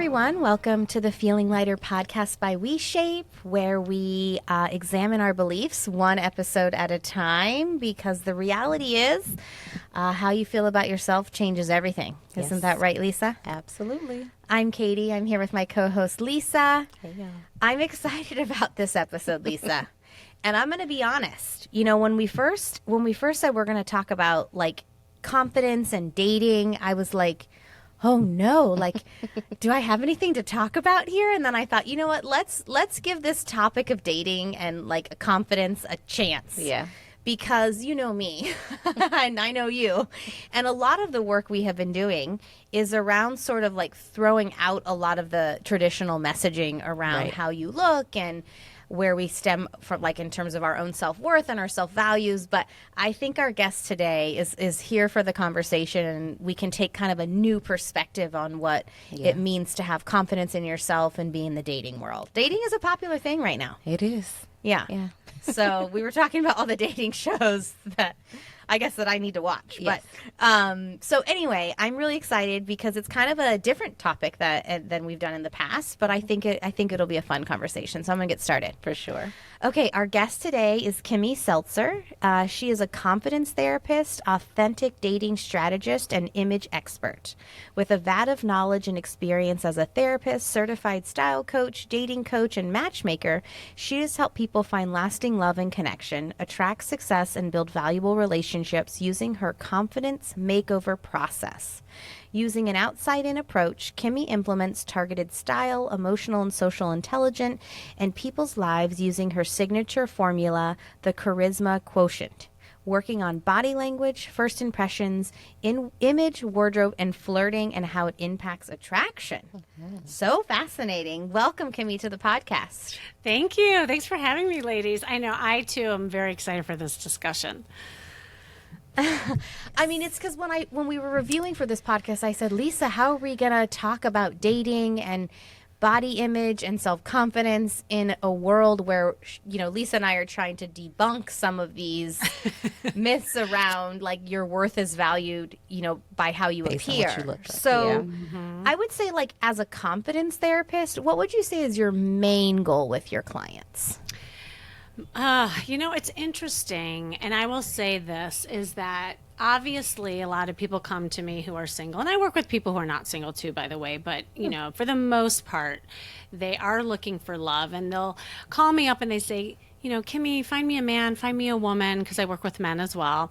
everyone. Welcome to the Feeling Lighter podcast by WeShape, where we examine our beliefs one episode at a time, because the reality is how you feel about yourself changes everything. Yes. Isn't that right, Lisa? Absolutely. I'm Katie. I'm here with my co-host, Lisa. Hey, y'all. I'm excited about this episode, Lisa. And I'm going to be honest. You know, when we first said we're going to talk about like confidence and dating, I was like, oh no, like, do I have anything to talk about here? And then I thought, you know what, let's give this topic of dating and like confidence a chance. Yeah. Because you know me and I know you. And a lot of the work we have been doing is around sort of like throwing out a lot of the traditional messaging around how you look and where we stem from, like in terms of our own self-worth and our self-values. But I think our guest today is here for the conversation, and we can take kind of a new perspective on what it means to have confidence in yourself and be in the dating world. Dating is a popular thing right now. It is. Yeah. Yeah. So we were talking about all the dating shows that I guess that I need to watch. Yes. But so anyway, I'm really excited because it's kind of a different topic than we've done in the past, but I think it'll be a fun conversation. So I'm going to get started. For sure. Okay, our guest today is Kimmy Seltzer. She is a confidence therapist, authentic dating strategist, and image expert. With a vat of knowledge and experience as a therapist, certified style coach, dating coach, and matchmaker, she has helped people find lasting love and connection, attract success, and build valuable relationships using her confidence makeover process. Using an outside-in approach, Kimmy implements targeted style, emotional and social intelligence, and people's lives using her signature formula, the charisma quotient, working on body language, first impressions, image, wardrobe, and flirting, and how it impacts attraction. So fascinating. Welcome, Kimmy, to the podcast. Thank you. Thanks for having me, ladies. I know I, too, am very excited for this discussion. I mean, it's because when we were reviewing for this podcast, I said, Lisa, how are we going to talk about dating and body image and self-confidence in a world where, you know, Lisa and I are trying to debunk some of these myths around like your worth is valued, you know, by how you Based on appear. what you look like. So Yeah. I would say, like, as a confidence therapist, what would you say is your main goal with your clients? You know, it's interesting. And I will say this is that obviously a lot of people come to me who are single, and I work with people who are not single too, by the way, but you know, for the most part, they are looking for love, and they'll call me up and they say, you know, Kimmy, find me a man, find me a woman, because I work with men as well.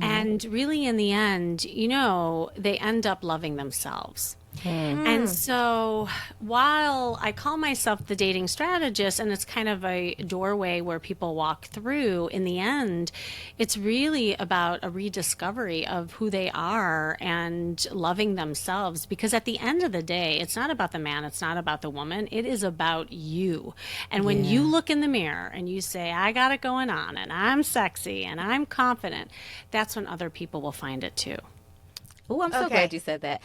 And really in the end, you know, they end up loving themselves. And so while I call myself the dating strategist, and it's kind of a doorway where people walk through, in the end, it's really about a rediscovery of who they are and loving themselves. Because at the end of the day, it's not about the man, it's not about the woman, it is about you. And when you look in the mirror and you say, I got it going on, and I'm sexy, and I'm confident, that's when other people will find it too. Oh, I'm so Okay. glad you said that.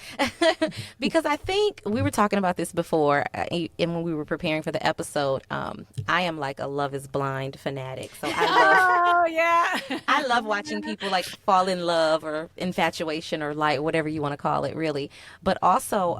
Because I think we were talking about this before, and when we were preparing for the episode, I am like a Love is Blind fanatic. So Oh, yeah. I love watching people like fall in love or infatuation or like whatever you want to call it, really. But also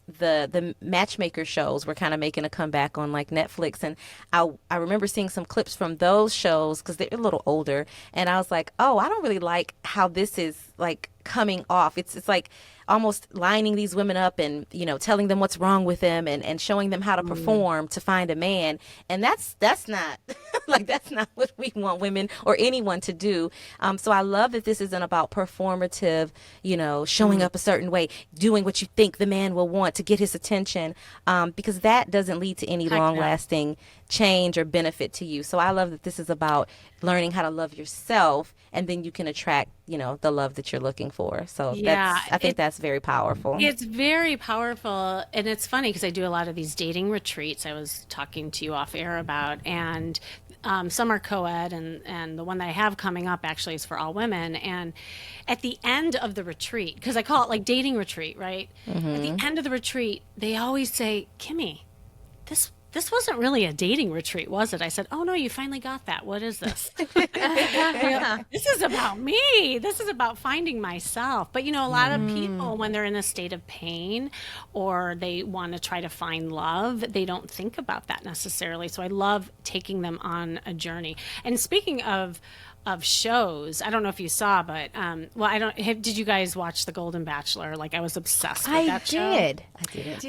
the matchmaker shows were kind of making a comeback on like Netflix, and I remember seeing some clips from those shows because they're a little older, and I was like, oh, I don't really like how this is like coming off. It's like almost lining these women up and, you know, telling them what's wrong with them and showing them how to perform to find a man. And that's not like, that's not what we want women or anyone to do. So I love that this isn't about performative, you know, showing up a certain way, doing what you think the man will want to get his attention, because that doesn't lead to any Heck no. long lasting change or benefit to you. So I love that this is about learning how to love yourself, and then you can attract, you know, the love that you're looking for. So I think that's very powerful. It's very powerful. And it's funny because I do a lot of these dating retreats I was talking to you off air about. And some are co-ed, and the one that I have coming up actually is for all women. And at the end of the retreat, because I call it like dating retreat, right? At the end of the retreat, they always say, Kimmy, this wasn't really a dating retreat, was it? I said, oh no, you finally got that. What is this? This is about me. This is about finding myself. But a lot of people, when they're in a state of pain or they want to try to find love, they don't think about that necessarily. So I love taking them on a journey. And speaking of shows, I don't know if you saw, but did you guys watch The Golden Bachelor? Like, I was obsessed with that show. I did.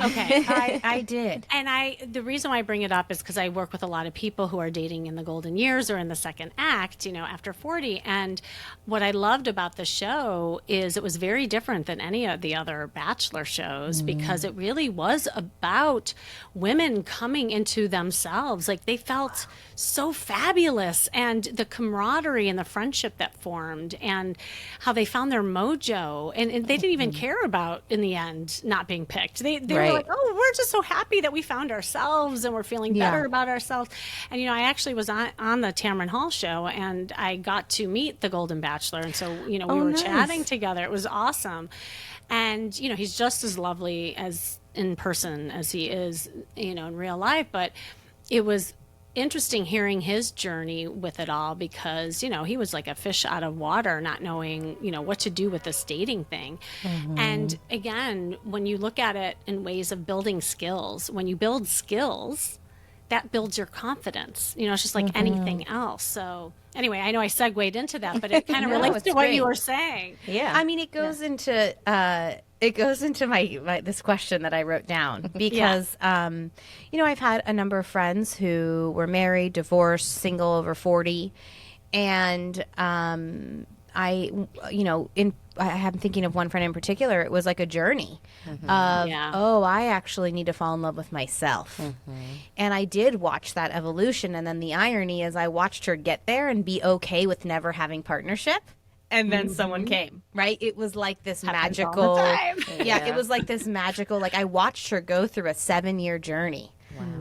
Okay. I did. And the reason why I bring it up is because I work with a lot of people who are dating in the golden years or in the second act, after 40. And what I loved about the show is it was very different than any of the other Bachelor shows because it really was about women coming into themselves. Like, they felt so fabulous, and the camaraderie and the friendship that formed and how they found their mojo. And they didn't even care about, in the end, not being picked. They were like, oh, we're just so happy that we found ourselves and we're feeling better about ourselves. And, I actually was on the Tamron Hall show, and I got to meet the Golden Bachelor. And so, we were chatting together. It was awesome. And, he's just as lovely as in person as he is, in real life. But it was interesting hearing his journey with it all because, he was like a fish out of water, not knowing, what to do with this dating thing. And again, when you look at it in ways of building skills, when you build skills, that builds your confidence. It's just like anything else. So anyway, I know I segued into that, but it kind of relates to what you were saying. Yeah. I mean, it goes into my this question that I wrote down because I've had a number of friends who were married, divorced, single over 40, and I'm thinking of one friend in particular. It was like a journey of, I actually need to fall in love with myself. And I did watch that evolution. And then the irony is I watched her get there and be okay with never having partnership. And then someone came, right? It was like this magical, it was like this magical, like I watched her go through a 7-year journey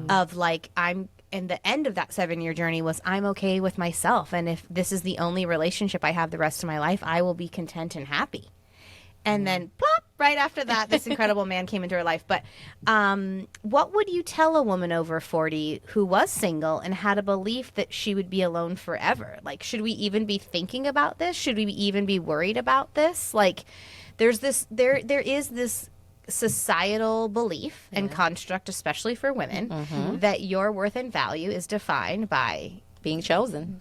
of like, and the end of that 7-year journey was I'm okay with myself. And if this is the only relationship I have the rest of my life, I will be content and happy. And then plop, right after that, this incredible man came into her life. But what would you tell a woman over 40 who was single and had a belief that she would be alone forever? Like, should we even be thinking about this? Should we even be worried about this? Like, there is this societal belief and construct, especially for women, that your worth and value is defined by being chosen,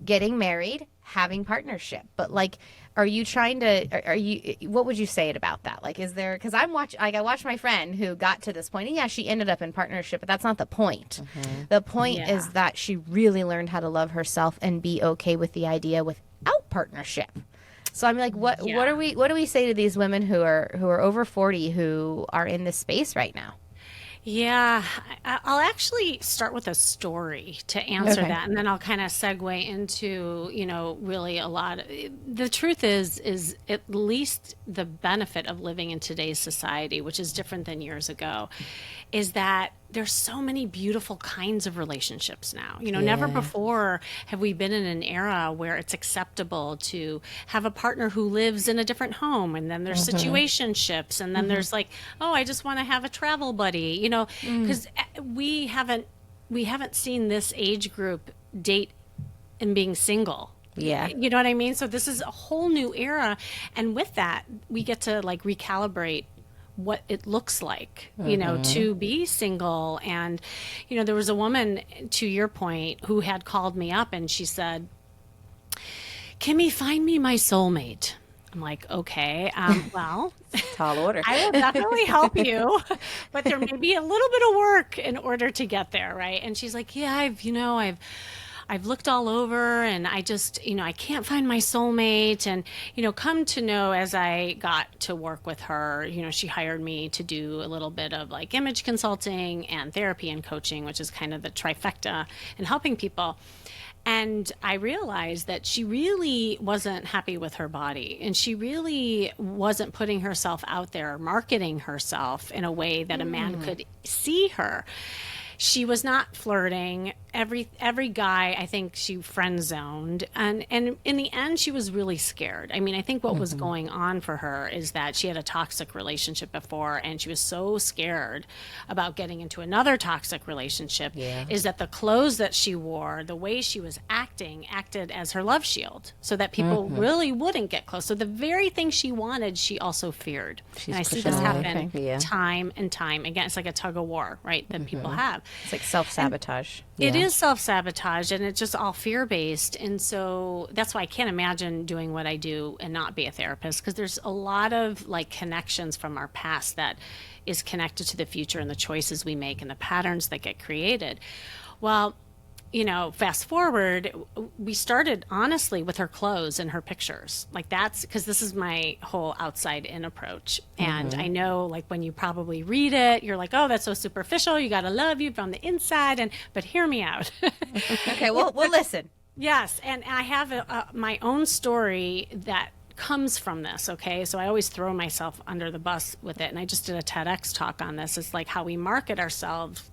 getting married, having partnership. But like, what would you say about that? Like, is there, because I watched my friend who got to this point, and yeah, she ended up in partnership, but that's not the point. The point is that she really learned how to love herself and be okay with the idea without partnership. So I'm like, what do we say to these women who are over 40 who are in this space right now? Yeah, I'll actually start with a story to answer that, and then I'll kind of segue into, really a lot. The truth is at least the benefit of living in today's society, which is different than years ago, is that there's so many beautiful kinds of relationships now. Never before have we been in an era where it's acceptable to have a partner who lives in a different home, and then there's situationships, and then there's like, oh, I just want to have a travel buddy, because we haven't seen this age group date and being single. Yeah. You know what I mean? So this is a whole new era, and with that, we get to like recalibrate what it looks like, to be single. And, there was a woman, to your point, who had called me up and she said, Kimmy, find me my soulmate. I'm like, okay, well, tall order. I will definitely help you, but there may be a little bit of work in order to get there. Right. And she's like, yeah, I've looked all over and I just, I can't find my soulmate. And, come to know as I got to work with her, she hired me to do a little bit of like image consulting and therapy and coaching, which is kind of the trifecta in helping people. And I realized that she really wasn't happy with her body, and she really wasn't putting herself out there, marketing herself in a way that a man could see her. She was not flirting. Every guy, I think she friend zoned, and in the end, she was really scared. I mean, I think what was going on for her is that she had a toxic relationship before, and she was so scared about getting into another toxic relationship. Yeah. Is that the clothes that she wore, the way she was acted as her love shield, so that people really wouldn't get close. So the very thing she wanted, she also feared. And I see this happen Yeah. time and time again. It's like a tug of war, right? That people have. It's like self-sabotage. It is self-sabotage, and it's just all fear-based. And so that's why I can't imagine doing what I do and not be a therapist, because there's a lot of like connections from our past that is connected to the future and the choices we make and the patterns that get created. Well, fast forward, we started honestly with her clothes and her pictures. Like, that's because this is my whole outside in approach. And I know, like, when you probably read it, you're like, oh, that's so superficial. You got to love you from the inside. But hear me out. Okay, well, we'll listen. Yes. And I have my own story that comes from this. Okay. So I always throw myself under the bus with it. And I just did a TEDx talk on this. It's like how we market ourselves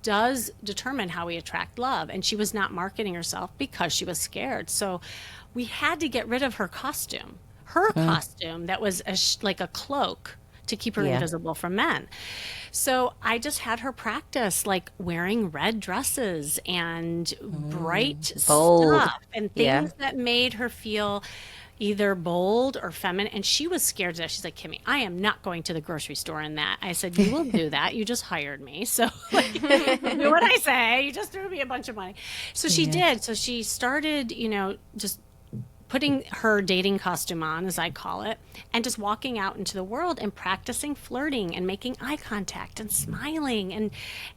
does determine how we attract love. And she was not marketing herself because she was scared. So we had to get rid of her costume, costume that was like a cloak to keep her invisible from men. So I just had her practice like wearing red dresses and bright Bold. stuff and things that made her feel either bold or feminine. And she was scared to death. She's like, Kimmy, I am not going to the grocery store in that. I said, you will do that. You just hired me. So like, do what I say. You just threw me a bunch of money. So she did. So she started, just putting her dating costume on, as I call it, and just walking out into the world and practicing flirting and making eye contact and smiling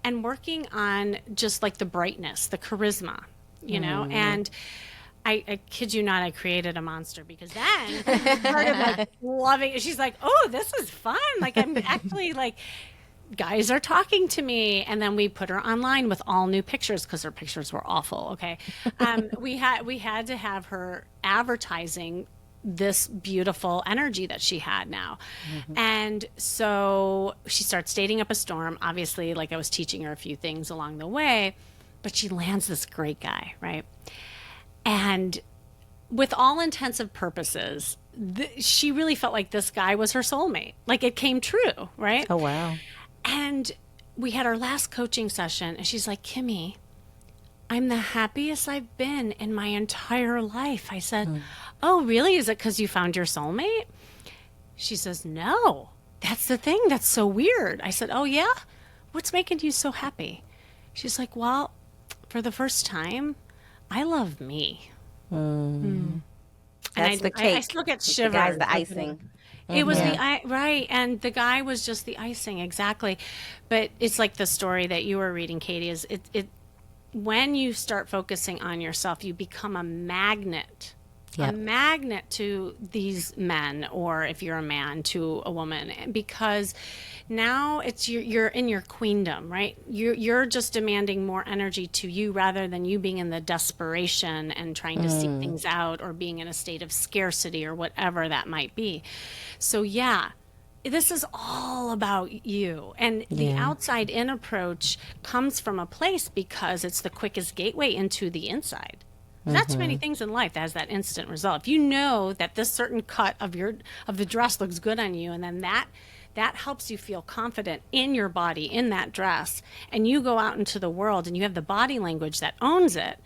and working on just like the brightness, the charisma, and I kid you not, I created a monster, because then she started like loving it. She's like, oh, this is fun. Like, I'm actually like, guys are talking to me. And then we put her online with all new pictures because her pictures were awful. Okay. We had to have her advertising this beautiful energy that she had now. And so she starts dating up a storm. Obviously, like, I was teaching her a few things along the way, but she lands this great guy, right? And with all intensive purposes, she really felt like this guy was her soulmate. Like, it came true, right? Oh, wow. And we had our last coaching session, and she's like, Kimmy, I'm the happiest I've been in my entire life. I said, oh, really? Is it because you found your soulmate? She says, no, that's the thing. That's so weird. I said, oh, yeah? What's making you so happy? She's like, well, for the first time, I love me. That's the cake. I still get shivers. The guy's the icing. It was right, and the guy was just the icing, exactly. But it's like the story that you were reading, Katie. Is it when you start focusing on yourself, you become a magnet. A magnet to these men, or if you're a man, to a woman, because now it's you're in your queendom, right? You're just demanding more energy to you, rather than you being in the desperation and trying to seek things out, or being in a state of scarcity, or whatever that might be. So this is all about you. And the outside in approach comes from a place because it's the quickest gateway into the inside. Not too many things in life that has that instant result. If you know that this certain cut of the dress looks good on you, and then that helps you feel confident in your body, in that dress, and you go out into the world and you have the body language that owns it,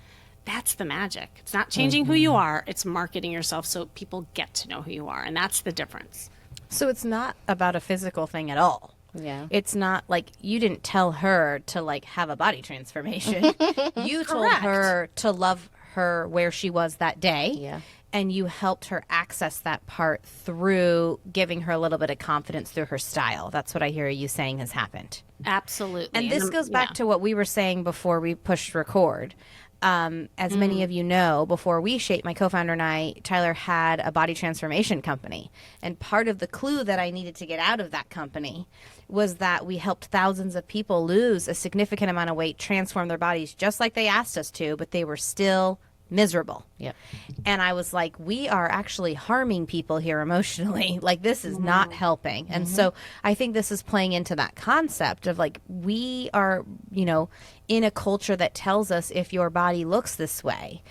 that's the magic. It's not changing who you are, it's marketing yourself so people get to know who you are, and that's the difference. So it's not about a physical thing at all. Yeah. It's not like you didn't tell her to like have a body transformation. You told her to love her where she was that day. Yeah. And you helped her access that part through giving her a little bit of confidence through her style. That's what I hear you saying has happened. Absolutely. And this goes back to what we were saying before we pushed record. As many of you know, before we shaped, my co-founder and I, Tyler, had a body transformation company. And part of the clue that I needed to get out of that company was that we helped thousands of people lose a significant amount of weight, transform their bodies just like they asked us to, but they were still miserable. Yep. And I was like, we are actually harming people here emotionally. Like, this is not helping. And so I think this is playing into that concept of like, we are, in a culture that tells us if your body looks this way,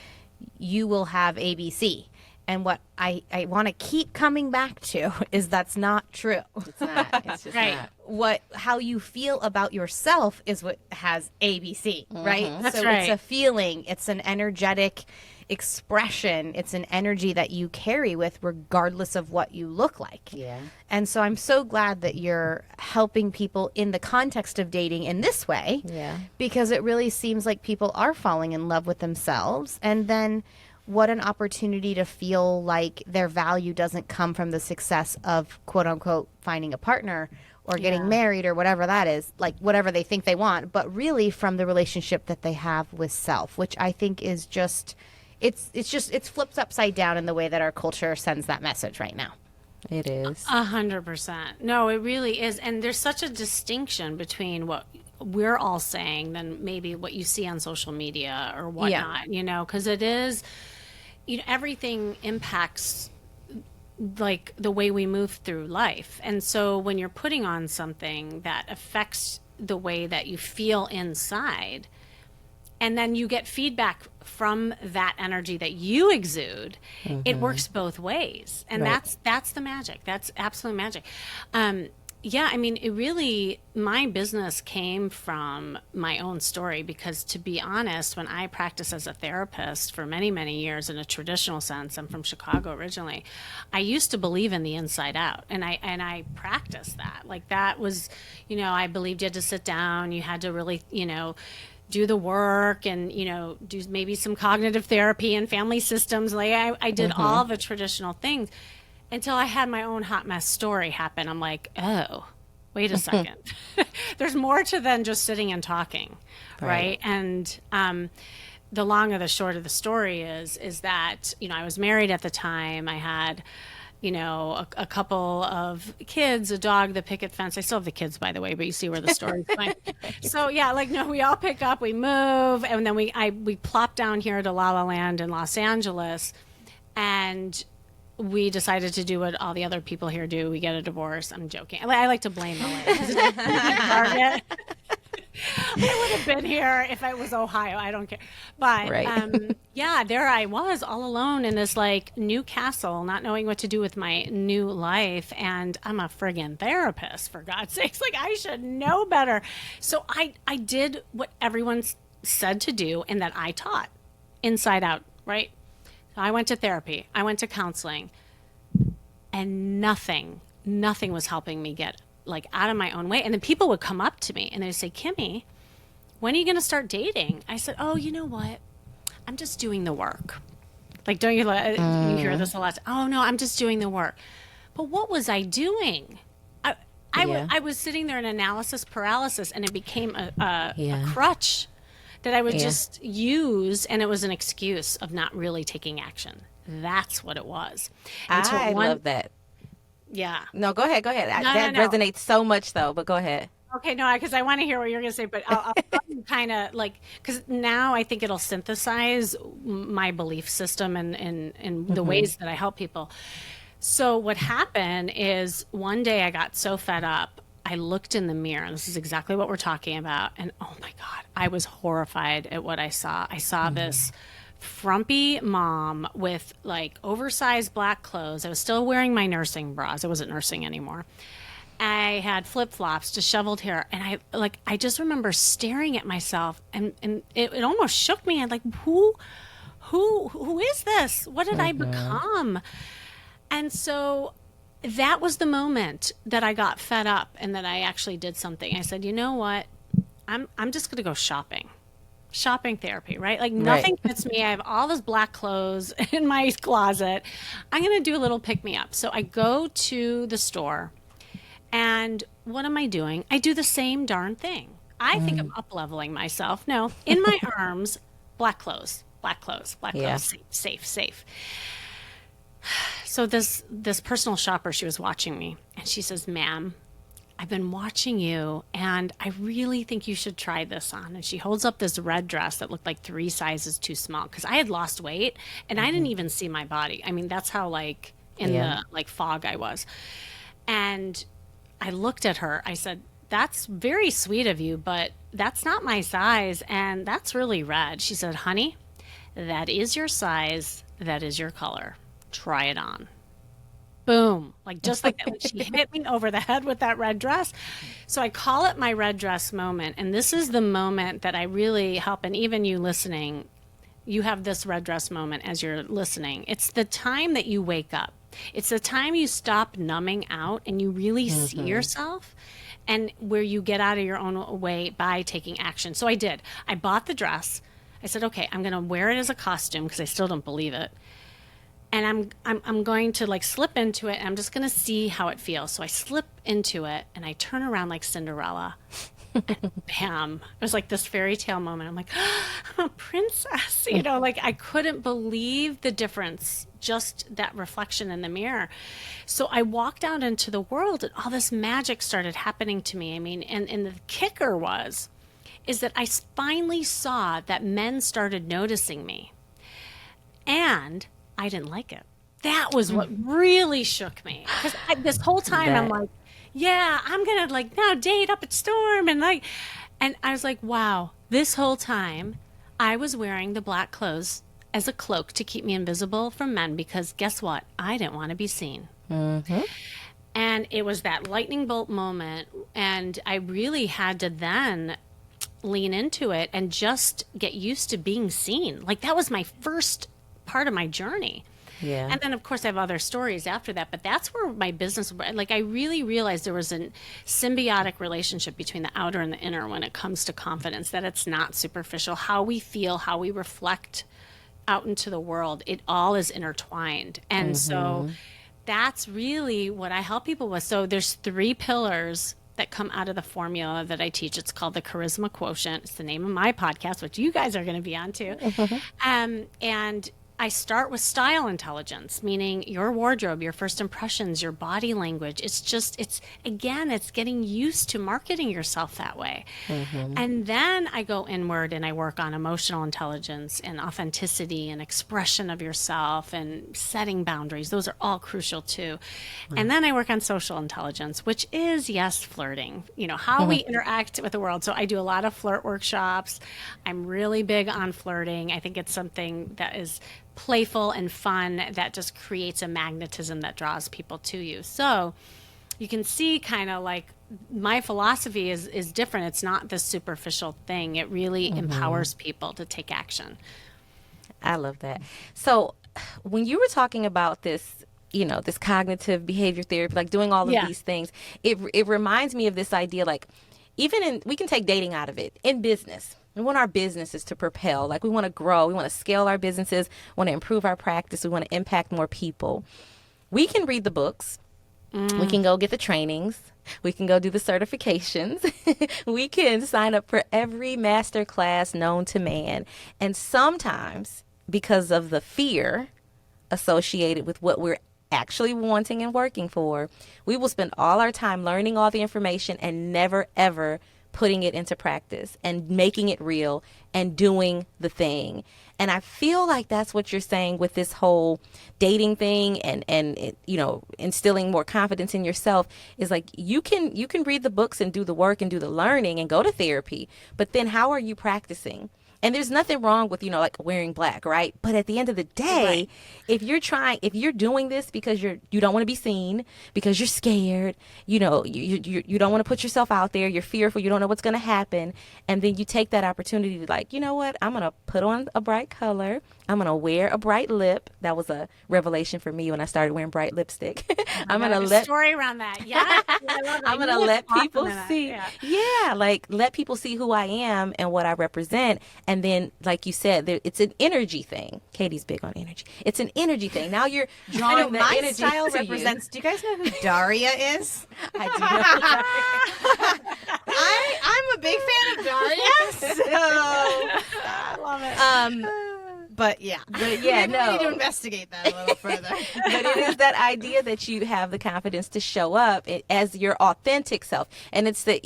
you will have ABC. And what I want to keep coming back to is that's not true. It's not. It's just Right. not. How you feel about yourself is what has ABC, right? That's so right. it's a feeling, it's an energetic expression, it's an energy that you carry with regardless of what you look like. Yeah. And so I'm so glad that you're helping people in the context of dating in this way. Yeah. Because it really seems like people are falling in love with themselves, and then what an opportunity to feel like their value doesn't come from the success of quote unquote finding a partner or getting married or whatever that is, like whatever they think they want, but really from the relationship that they have with self, which I think is just, it's flipped upside down in the way that our culture sends that message right now. It is. 100%. No, it really is. And there's such a distinction between what we're all saying than maybe what you see on social media or whatnot, because it is, everything impacts like the way we move through life. And so when you're putting on something that affects the way that you feel inside, and then you get feedback from that energy that you exude, it works both ways. And Right. that's the magic. That's absolute magic. It really, my business came from my own story because, to be honest, when I practiced as a therapist for many, many years in a traditional sense, I'm from Chicago originally, I used to believe in the inside out, and I practiced that. Like, that was, I believed you had to sit down, you had to really, do the work and, do maybe some cognitive therapy and family systems. Like, I did all the traditional things until I had my own hot mess story happen. I'm like, oh, wait a second. There's more to than just sitting and talking, right? And the long or the short of the story is that, I was married at the time. I had, a couple of kids, a dog, the picket fence. I still have the kids, by the way, but you see where the story's going. So we all pick up, we move, and then we plop down here to La La Land in Los Angeles, and we decided to do what all the other people here do. We get a divorce. I'm joking. I like to blame LA. Target. I would have been here if it was Ohio. I don't care. But there I was all alone in this like new castle, not knowing what to do with my new life. And I'm a friggin' therapist, for God's sakes. Like, I should know better. So I did what everyone said to do and that I taught inside out, right? I went to therapy. I went to counseling, and nothing was helping me get like out of my own way. And then people would come up to me and they'd say, Kimmy, when are you going to start dating? I said, oh, you know what? I'm just doing the work. Like, don't you hear this a lot? Oh no, I'm just doing the work. But what was I doing? I was sitting there in analysis paralysis, and it became a crutch that I would just use, and it was an excuse of not really taking action. That's what it was. I love that. Yeah. No, go ahead. That No. resonates so much, though, but go ahead. Okay, no, because I want to hear what you're going to say, but I'll kind of like, because now I think it'll synthesize my belief system and the ways that I help people. So what happened is one day I got so fed up, I looked in the mirror, and this is exactly what we're talking about. And oh my God, I was horrified at what I saw. I saw this frumpy mom with like oversized black clothes. I was still wearing my nursing bras. I wasn't nursing anymore. I had flip-flops, disheveled hair. And I just remember staring at myself, and it almost shook me. I'm like, who is this? What did I become? And so that was the moment that I got fed up and that I actually did something. I said, you know what? I'm just going to go shopping. Shopping therapy, right? Like, nothing fits me. I have all those black clothes in my closet. I'm going to do a little pick me up. So I go to the store, and what am I doing? I do the same darn thing. I think I'm up leveling myself. No, in my arms, black clothes, safe. So this personal shopper, she was watching me, and she says, ma'am, I've been watching you and I really think you should try this on. And she holds up this red dress that looked like 3 sizes too small because I had lost weight and I didn't even see my body. I mean, that's how like in Yeah. the like fog I was. And I looked at her. I said, "That's very sweet of you, but that's not my size and that's really red." She said, "Honey, that is your size. That is your color. Try it on." Boom. Like just like that. Like, she hit me over the head with that red dress. So I call it my red dress moment. And this is the moment that I really help. And even you listening, you have this red dress moment as you're listening. It's the time that you wake up. It's the time you stop numbing out and you really see yourself and where you get out of your own way by taking action. So I did. I bought the dress. I said, okay, I'm going to wear it as a costume because I still don't believe it. And I'm going to like slip into it and I'm just going to see how it feels. So I slip into it and I turn around like Cinderella. And bam. It was like this fairy tale moment. I'm like, I'm a princess. You know, like I couldn't believe the difference, just that reflection in the mirror. So I walked out into the world and all this magic started happening to me. I mean, and the kicker is that I finally saw that men started noticing me. And I didn't like it. That was what really shook me. Because this whole time I'm like, yeah, I'm going to like now date up at Storm. And I was like, wow, this whole time I was wearing the black clothes as a cloak to keep me invisible from men because guess what? I didn't want to be seen. Mm-hmm. And it was that lightning bolt moment. And I really had to then lean into it and just get used to being seen. Like that was my first part of my journey. Yeah. And then of course I have other stories after that, but that's where my business, like I really realized there was a symbiotic relationship between the outer and the inner when it comes to confidence, that it's not superficial. How we feel, how we reflect out into the world, it all is intertwined. And so that's really what I help people with. So there's 3 pillars that come out of the formula that I teach. It's called the Charisma Quotient. It's the name of my podcast, which you guys are going to be on too. And I start with style intelligence, meaning your wardrobe, your first impressions, your body language. It's getting used to marketing yourself that way. And then I go inward and I work on emotional intelligence and authenticity and expression of yourself and setting boundaries. Those are all crucial too. And then I work on social intelligence, which is, yes, flirting, you know, how we interact with the world. So I do a lot of flirt workshops. I'm really big on flirting. I think it's something that is playful and fun that just creates a magnetism that draws people to you. So you can see kind of like my philosophy is different. It's not this superficial thing. It really empowers people to take action. I love that. So when you were talking about this, you know, this cognitive behavior therapy, like doing all of these things, it reminds me of this idea, like we can take dating out of it in business. We want our businesses to propel. Like we want to grow. We want to scale our businesses. We want to improve our practice. We want to impact more people. We can read the books. We can go get the trainings. We can go do the certifications. We can sign up for every master class known to man. And sometimes because of the fear associated with what we're actually wanting and working for, we will spend all our time learning all the information and never, ever putting it into practice and making it real and doing the thing. And I feel like that's what you're saying with this whole dating thing and you know, instilling more confidence in yourself is like you can read the books and do the work and do the learning and go to therapy, but then how are you practicing? And there's nothing wrong with, you know, like wearing black, right? But at the end of the day, if you're doing this because you don't want to be seen, because you're scared, you know, you don't want to put yourself out there, you're fearful, you don't know what's going to happen, and then you take that opportunity to like, you know what, I'm going to put on a bright color, I'm going to wear a bright lip. That was a revelation for me when I started wearing bright lipstick. I'm going to let story around that. Yeah. I'm going to let people see. Yeah, like let people see who I am and what I represent. And then, like you said, it's an energy thing. Katie's big on energy. It's an energy thing. Now you're drawing the my energy style to represents. You. Do you guys know who Daria is? I do know. I'm a big fan of Daria. So I love it. but yeah. But yeah, Maybe we need to no. investigate that a little further. But it is that idea that you have the confidence to show up as your authentic self. And it's that,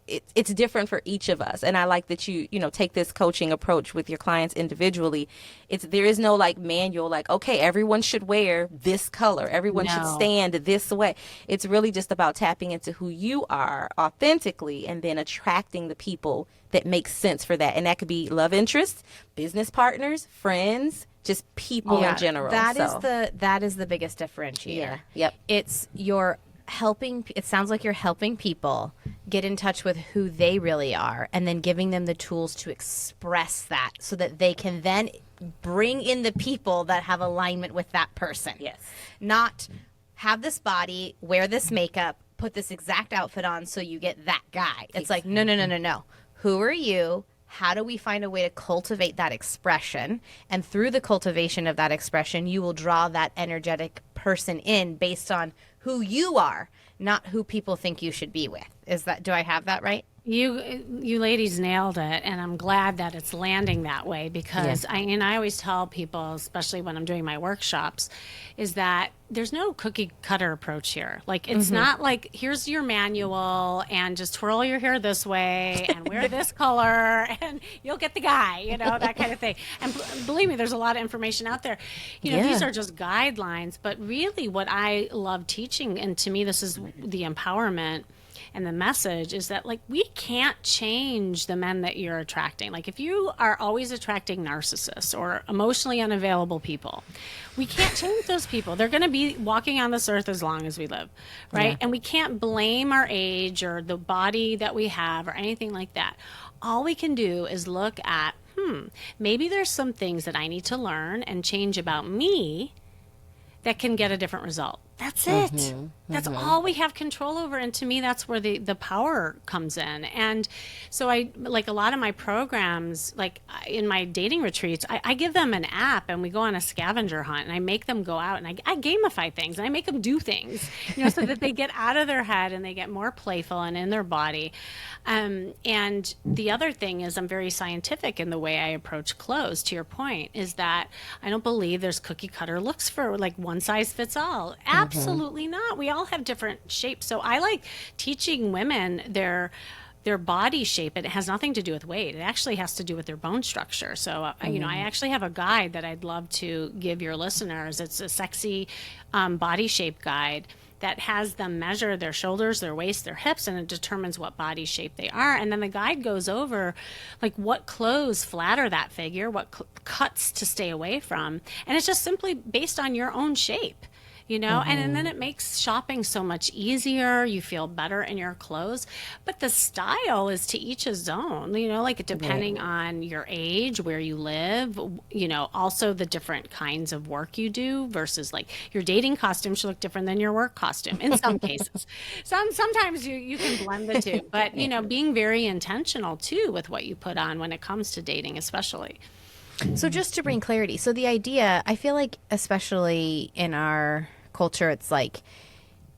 it's different for each of us. And I like that you take this coaching approach with your clients individually. There is no like manual, like, okay, everyone should wear this color. Everyone should No. stand this way. It's really just about tapping into who you are authentically and then attracting the people that make sense for that. And that could be love interests, business partners, friends, just people in general. That is So, the biggest differentiator. Yeah. Yep. It's it sounds like you're helping people get in touch with who they really are and then giving them the tools to express that so that they can then bring in the people that have alignment with that person. Yes. Not have this body, wear this makeup, put this exact outfit on so you get that guy. It's like, no, no, no, no, no. Who are you? How do we find a way to cultivate that expression? And through the cultivation of that expression, you will draw that energetic person in based on who you are, not who people think you should be with. Do I have that right? You ladies nailed it, and I'm glad that it's landing that way because I always tell people, especially when I'm doing my workshops, is that there's no cookie cutter approach here. Like it's not like here's your manual and just twirl your hair this way and wear this color and you'll get the guy, that kind of thing. And believe me, there's a lot of information out there. These are just guidelines, but really what I love teaching, and to me this is the empowerment and the message is that, like, we can't change the men that you're attracting. Like, if you are always attracting narcissists or emotionally unavailable people, we can't change those people. They're going to be walking on this earth as long as we live, right? Yeah. And we can't blame our age or the body that we have or anything like that. All we can do is look at, maybe there's some things that I need to learn and change about me that can get a different result. That's it. That's all we have control over. And to me, that's where the power comes in. And so I, like a lot of my programs, like in my dating retreats, I give them an app and we go on a scavenger hunt and I make them go out and I gamify things and I make them do things, so that they get out of their head and they get more playful and in their body. And the other thing is I'm very scientific in the way I approach clothes, to your point, is that I don't believe there's cookie cutter looks for like one size fits all. Absolutely not. We all have different shapes. So I like teaching women their body shape. It has nothing to do with weight. It actually has to do with their bone structure. So, I actually have a guide that I'd love to give your listeners. It's a sexy body shape guide that has them measure their shoulders, their waist, their hips, and it determines what body shape they are. And then the guide goes over like what clothes flatter that figure, what cuts to stay away from. And it's just simply based on your own shape. And then it makes shopping so much easier. You feel better in your clothes. But the style is to each his own, like depending on your age, where you live, also the different kinds of work you do versus like your dating costume should look different than your work costume in some cases. Sometimes you can blend the two. But, being very intentional too with what you put on when it comes to dating, especially. So just to bring clarity, so the idea, I feel like especially in our culture, it's like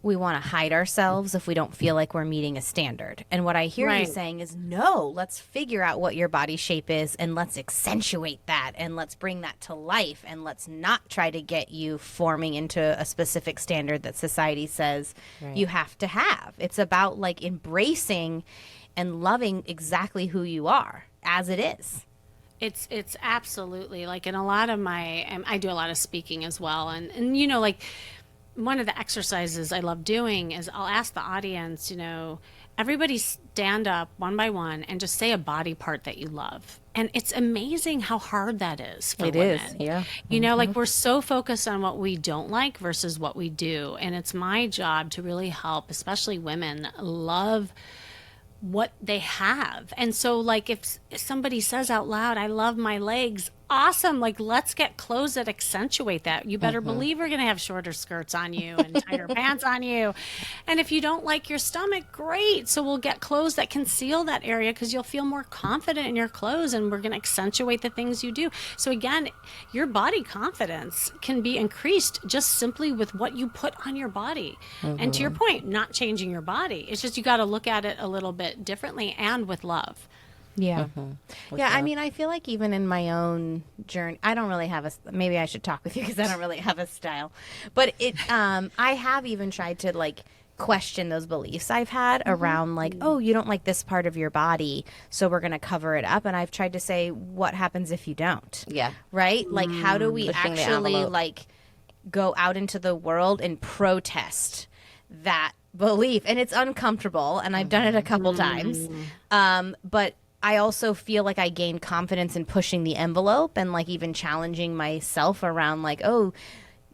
we want to hide ourselves if we don't feel like we're meeting a standard. And what I hear you saying is, no, let's figure out what your body shape is and let's accentuate that and let's bring that to life and let's not try to get you forming into a specific standard that society says you have to have. It's about like embracing and loving exactly who you are as it is. It's absolutely like in a lot of I do a lot of speaking as well. And like one of the exercises I love doing is I'll ask the audience, everybody stand up one by one and just say a body part that you love. And it's amazing how hard that is for women. It is, yeah. Like we're so focused on what we don't like versus what we do. And it's my job to really help, especially women, love what they have. And so like if somebody says out loud, I love my legs, awesome, like let's get clothes that accentuate that. You better believe we're going to have shorter skirts on you and tighter pants on you. And if you don't like your stomach, great, so we'll get clothes that conceal that area because you'll feel more confident in your clothes and we're going to accentuate the things you do. So again, your body confidence can be increased just simply with what you put on your body. And to your point, not changing your body, it's just you got to look at it a little bit differently and with love. Yeah. with Yeah, I love. mean, I feel like even in my own journey, I don't really have maybe I should talk with you because I don't really have a style. But I have even tried to like question those beliefs I've had around like, oh, you don't like this part of your body, so we're going to cover it up. And I've tried to say, what happens if you don't? Yeah. Right? Like, how do we Pushing the actually envelope. like go out into the world and protest that belief? And it's uncomfortable, and I've done it a couple times. But I also feel like I gain confidence in pushing the envelope and like even challenging myself around like, oh,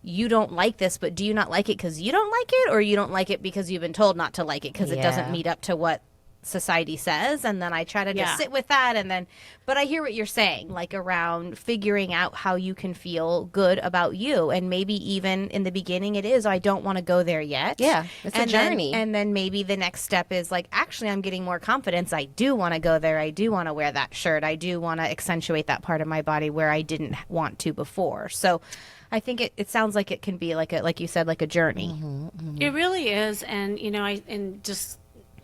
you don't like this, but do you not like it because you don't like it, or you don't like it because you've been told not to like it because it doesn't Yeah. meet up to what society says? And then I try to Yeah. just sit with that, and then but I hear what you're saying, like around figuring out how you can feel good about you, and maybe even in the beginning it is, I don't want to go there yet. Yeah, it's a And then- journey. and then maybe the next step is like, actually I'm getting more confidence, I do want to go there, I do want to wear that shirt, I do want to accentuate that part of my body where I didn't want to before. So I think it sounds like it can be like like you said, like a journey. It really is. And, and just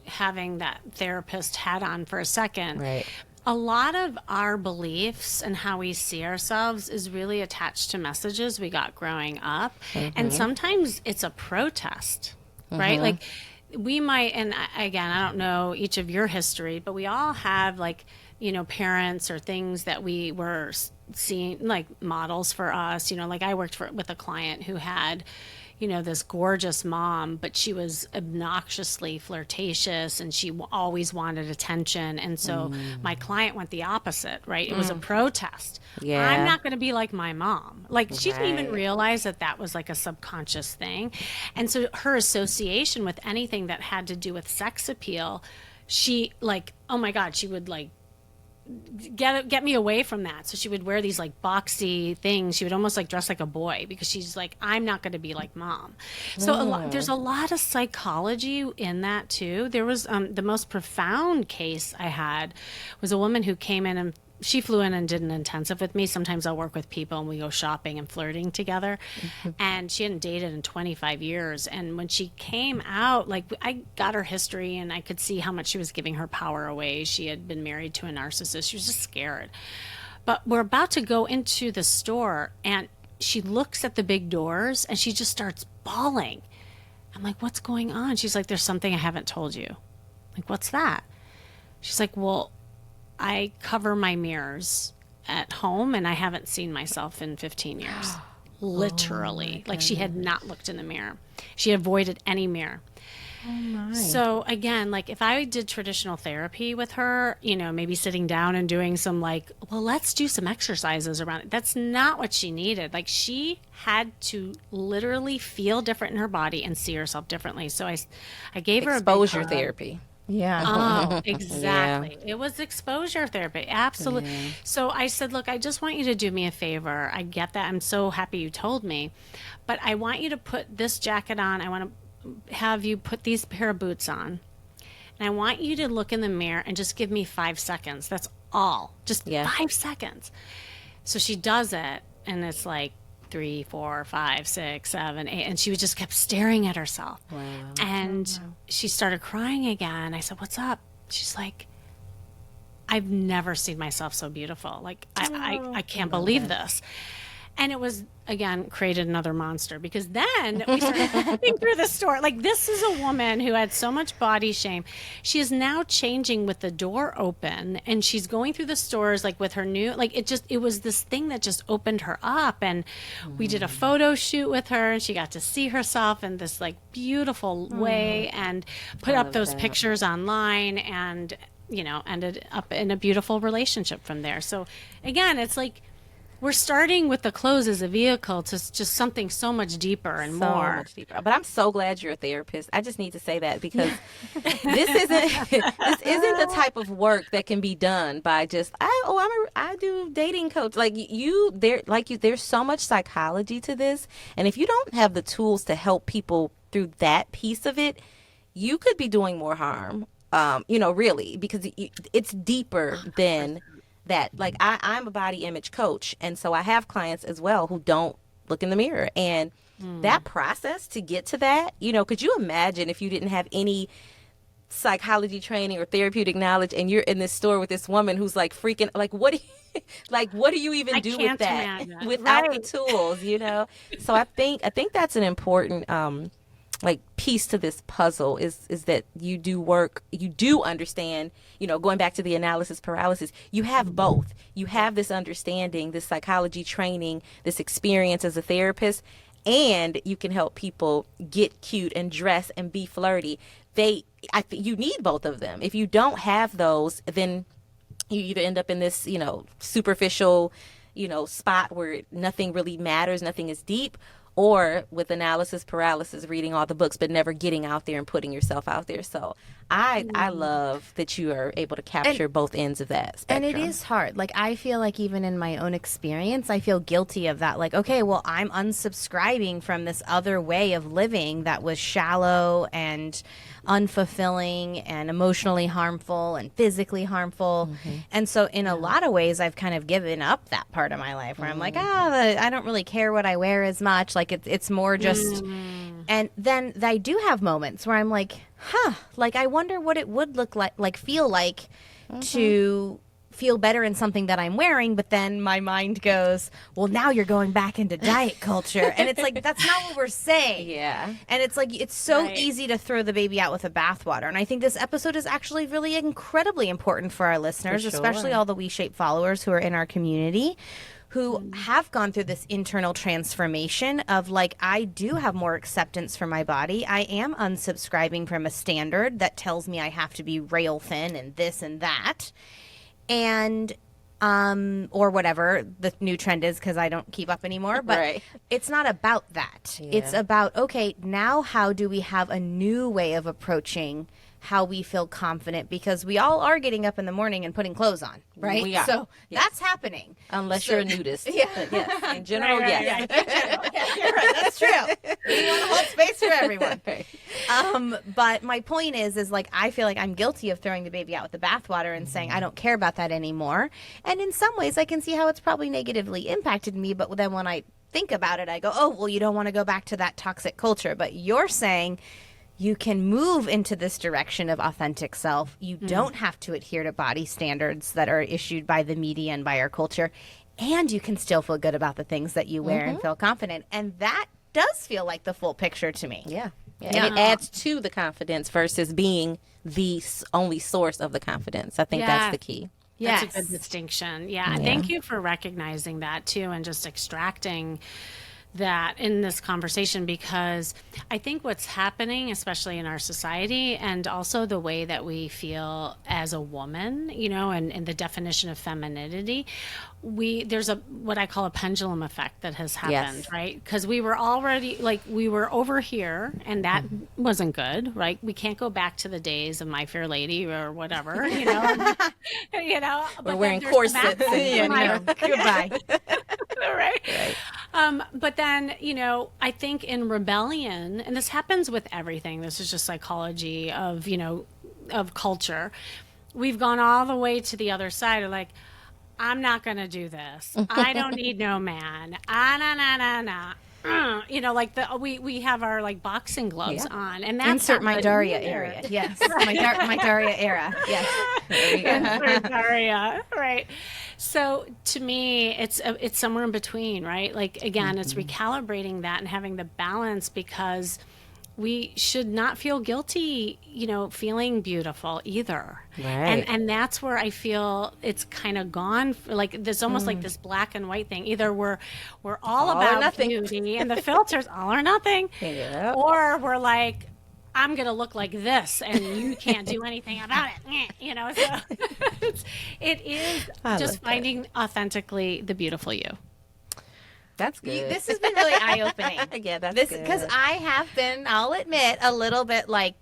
having that therapist hat on for a second, Right. a lot of our beliefs and how we see ourselves is really attached to messages we got growing up. And sometimes it's a protest, right? Like we might, and again, I don't know each of your history, but we all have like, parents or things that we were seeing, like models for us. Like I worked with a client who had, this gorgeous mom, but she was obnoxiously flirtatious and she always wanted attention. And so my client went the opposite, right? It was a protest. Yeah. I'm not going to be like my mom. Like she didn't even Right. realize that that was like a subconscious thing. And so her association with anything that had to do with sex appeal, she like, oh my God, she would like, get me away from that. So she would wear these like boxy things. She would almost like dress like a boy because she's like, I'm not going to be like mom. So there's a lot of psychology in that too. There was the most profound case I had was a woman who came in and she flew in and did an intensive with me. Sometimes I'll work with people and we go shopping and flirting together. And she hadn't dated in 25 years. And when she came out, like I got her history and I could see how much she was giving her power away. She had been married to a narcissist. She was just scared. But we're about to go into the store and she looks at the big doors and she just starts bawling. I'm like, what's going on? She's like, there's something I haven't told you. Like, what's that? She's like, well, I cover my mirrors at home and I haven't seen myself in 15 years. Literally. Like she had not looked in the mirror. She avoided any mirror. Oh my. So again, like if I did traditional therapy with her, maybe sitting down and doing some like, well, let's do some exercises around it. That's not what she needed. Like she had to literally feel different in her body and see herself differently. So I gave her a big Exposure hug. therapy. Yeah. Oh, exactly. It was exposure therapy. Absolutely. So I said, look, I just want you to do me a favor. I get that. I'm so happy you told me. But I want you to put this jacket on. I want to have you put these pair of boots on. And I want you to look in the mirror and just give me 5 seconds. That's all. Just 5 seconds. So she does it. And it's like 3, 4, 5, 6, 7, 8. And she just kept staring at herself. Wow. And she started crying again. I said, what's up? She's like, I've never seen myself so beautiful. Like, I can't believe this. And it was, again, created another monster because then we started walking through the store. Like, this is a woman who had so much body shame. She is now changing with the door open and she's going through the stores like with her new, like it was this thing that just opened her up. And we did a photo shoot with her and she got to see herself in this like beautiful way and put up those pictures online and, ended up in a beautiful relationship from there. So again, it's like, we're starting with the clothes as a vehicle to just something so much deeper and So more. much deeper. But I'm so glad you're a therapist. I just need to say that because this isn't the type of work that can be done by just I do dating coach. Like there's so much psychology to this, and if you don't have the tools to help people through that piece of it, you could be doing more harm. Really, because it's deeper than that. Like I'm a body image coach, and so I have clients as well who don't look in the mirror, and that process to get to that, could you imagine if you didn't have any psychology training or therapeutic knowledge, and you're in this store with this woman who's like freaking like, what do you, like, what do you even do with can't that imagine. without the Right. tools, So I think that's an important like piece to this puzzle is that you do understand, going back to the analysis paralysis, you have both. You have this understanding, this psychology training, this experience as a therapist, and you can help people get cute and dress and be flirty. You need both of them. If you don't have those, then you either end up in this, superficial, spot where nothing really matters, nothing is deep, or with analysis paralysis, reading all the books, but never getting out there and putting yourself out there. So I love that you are able to capture both ends of that spectrum. And it is hard. Like, I feel like even in my own experience, I feel guilty of that. Like, okay, well, I'm unsubscribing from this other way of living that was shallow and unfulfilling and emotionally harmful and physically harmful. And so in a lot of ways, I've kind of given up that part of my life where I'm like, I don't really care what I wear as much. Like, it's more just, and then I do have moments where I'm like, like, I wonder what it would look like feel like to feel better in something that I'm wearing, but then my mind goes, well, now you're going back into diet culture. And it's like, that's not what we're saying. Yeah. And it's like, it's so Right. easy to throw the baby out with the bathwater. And I think this episode is actually really incredibly important for our listeners, sure. especially all the We Shape followers who are in our community, who have gone through this internal transformation of like, I do have more acceptance for my body. I am unsubscribing from a standard that tells me I have to be rail thin and this and that. And or whatever the new trend is, because I don't keep up anymore. But Right. it's not about that. It's Yeah. about, okay, now how do we have a new way of approaching how we feel confident? Because we all are getting up in the morning and putting clothes on, right? We are. So Yes. that's happening. Unless you're a nudist. Yeah. But yes. In general, Right, yes. Yeah, you're right. That's true. We want to hold space for everyone. But my point is like, I feel like I'm guilty of throwing the baby out with the bathwater and saying I don't care about that anymore. And in some ways, I can see how it's probably negatively impacted me. But then when I think about it, I go, oh, well, you don't want to go back to that toxic culture. But you're saying you can move into this direction of authentic self. You don't have to adhere to body standards that are issued by the media and by our culture. And you can still feel good about the things that you wear and feel confident. And that does feel like the full picture to me. Yeah. And it adds to the confidence versus being the only source of the confidence. I think Yeah. that's the key. That's Yes. a good distinction. Yeah. Thank you for recognizing that too and just extracting that in this conversation, because I think what's happening, especially in our society and also the way that we feel as a woman, and the definition of femininity, there's what I call a pendulum effect that has happened, Yes. right? Because we were already we were over here and that wasn't good, right? We can't go back to the days of My Fair Lady or whatever, We're wearing corsets. Goodbye. right. But then, I think in rebellion, and this happens with everything, this is just psychology of culture. We've gone all the way to the other side of like, I'm not going to do this. I don't need no man. Nah. We have our like boxing gloves on, and that's Insert not my good Daria either. area. Yes. My Daria era. Yes. There we go. Daria, right? So to me, it's somewhere in between, right? Like again, it's recalibrating that and having the balance, because we should not feel guilty, feeling beautiful either. Right. And that's where I feel it's kind of gone. Like there's almost like this black and white thing. Either we're all or about nothing. beauty and the filters, all or nothing, Yeah. or we're like, I'm going to look like this and you can't do anything about it. So it is I just like that. finding authentically the beautiful you. That's good. This has been really eye-opening. Yeah, that's good. Because I have been, I'll admit, a little bit like,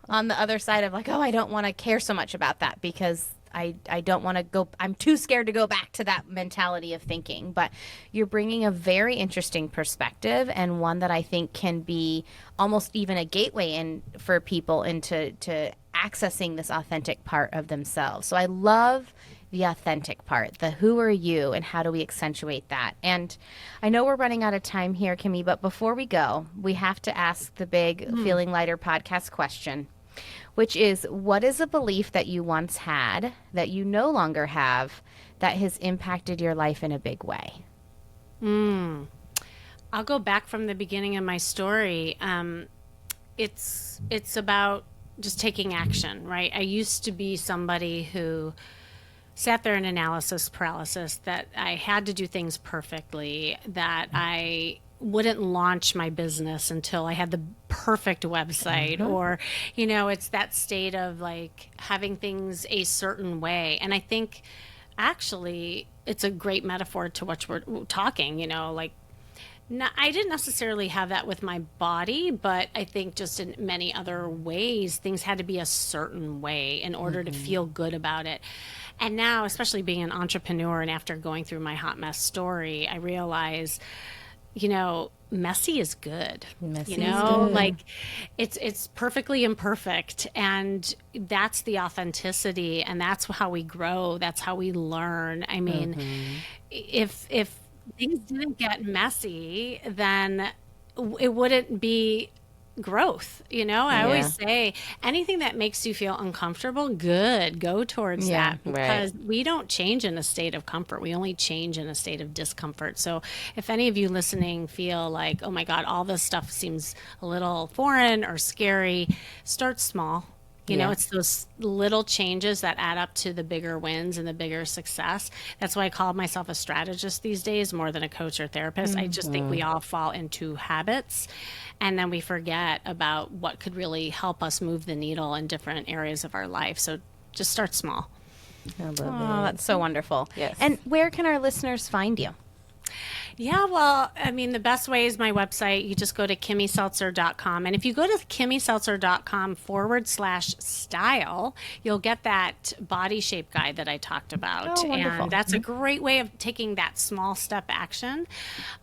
on the other side of like, oh, I don't want to care so much about that because I don't want to go, I'm too scared to go back to that mentality of thinking. But you're bringing a very interesting perspective, and one that I think can be almost even a gateway in for people into accessing this authentic part of themselves. So I love the authentic part, the who are you and how do we accentuate that. And I know we're running out of time here, Kimmy, but before we go, we have to ask the big Feeling Lighter podcast question. which is, what is a belief that you once had that you no longer have that has impacted your life in a big way? I'll go back from the beginning of my story. It's about just taking action, right? I used to be somebody who sat there in analysis paralysis, that I had to do things perfectly, that I wouldn't launch my business until I had the perfect website, or, it's that state of like having things a certain way. And I think actually it's a great metaphor to what we're talking, like, I didn't necessarily have that with my body, but I think just in many other ways, things had to be a certain way in order to feel good about it. And now, especially being an entrepreneur and after going through my hot mess story, I realize, messy is good. Messy is good. Like it's perfectly imperfect, and that's the authenticity, and that's how we grow. That's how we learn. I mean, if things didn't get messy, then it wouldn't be growth. I always say anything that makes you feel uncomfortable, good, go towards that, because we don't change in a state of comfort. We only change in a state of discomfort. So if any of you listening feel like, oh my God, all this stuff seems a little foreign or scary, start small. It's those little changes that add up to the bigger wins and the bigger success. That's why I call myself a strategist these days more than a coach or therapist. I just think we all fall into habits, and then we forget about what could really help us move the needle in different areas of our life. So just start small. I love Oh, that's so wonderful. Yes. And where can our listeners find you? Yeah, well, I mean, the best way is my website. You just go to kimmyseltzer.com. And if you go to kimmyseltzer.com/style, you'll get that body shape guide that I talked about. Oh, wonderful. And that's a great way of taking that small step action.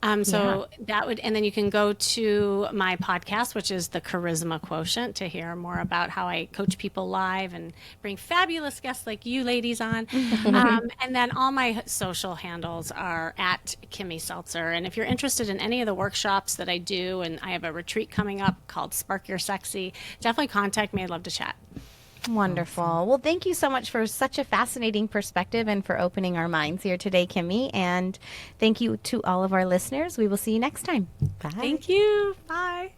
That would, and then you can go to my podcast, which is the Charisma Quotient, to hear more about how I coach people live and bring fabulous guests like you ladies on. And then all my social handles are at Kimmy Seltzer. And if you're interested in any of the workshops that I do, and I have a retreat coming up called Spark Your Sexy, definitely contact me. I'd love to chat. Wonderful. Awesome. Well, thank you so much for such a fascinating perspective and for opening our minds here today, Kimmy. And thank you to all of our listeners. We will see you next time. Bye. Thank you. Bye.